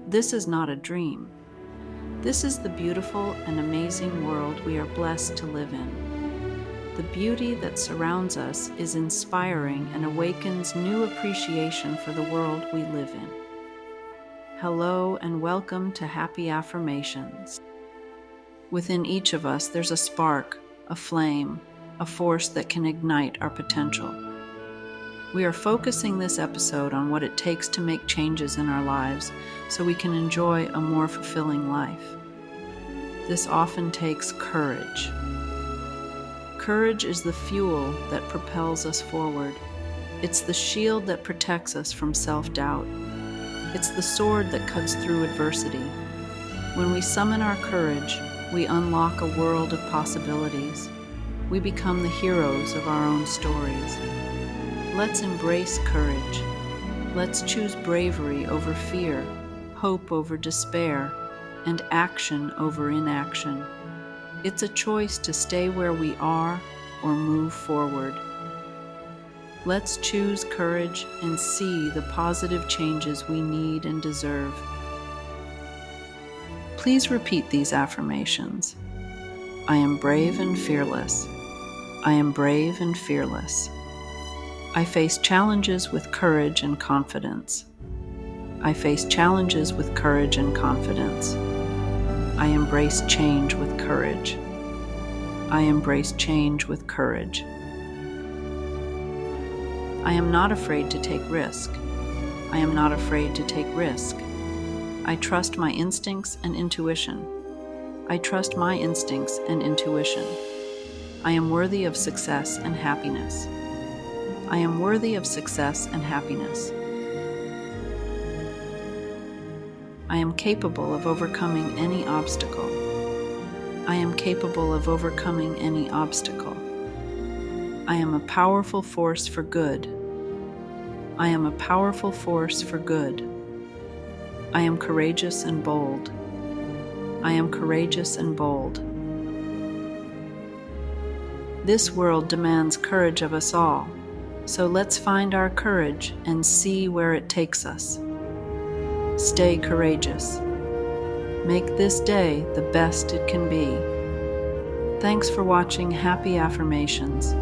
This is not a dream. This is the beautiful and amazing world we are blessed to live in. The beauty that surrounds us is inspiring and awakens new appreciation for the world we live in. Hello and welcome to Happy Affirmations. Within each of us, there's a spark, a flame, a force that can ignite our potential. We are focusing this episode on what it takes to make changes in our lives so we can enjoy a more fulfilling life. This often takes courage. Courage is the fuel that propels us forward. It's the shield that protects us from self-doubt. It's the sword that cuts through adversity. When we summon our courage, we unlock a world of possibilities. We become the heroes of our own stories. Let's embrace courage. Let's choose bravery over fear, hope over despair, and action over inaction. It's a choice to stay where we are or move forward. Let's choose courage and see the positive changes we need and deserve. Please repeat these affirmations. I am brave and fearless. I am brave and fearless. I face challenges with courage and confidence. I face challenges with courage and confidence. I embrace change with courage. I embrace change with courage. I am not afraid to take risk. I am not afraid to take risk. I trust my instincts and intuition. I trust my instincts and intuition. I am worthy of success and happiness. I am worthy of success and happiness. I am capable of overcoming any obstacle. I am capable of overcoming any obstacle. I am a powerful force for good. I am a powerful force for good. I am courageous and bold. I am courageous and bold. This world demands courage of us all. So let's find our courage and see where it takes us. Stay courageous. Make this day the best it can be. Thanks for watching Happy Affirmations.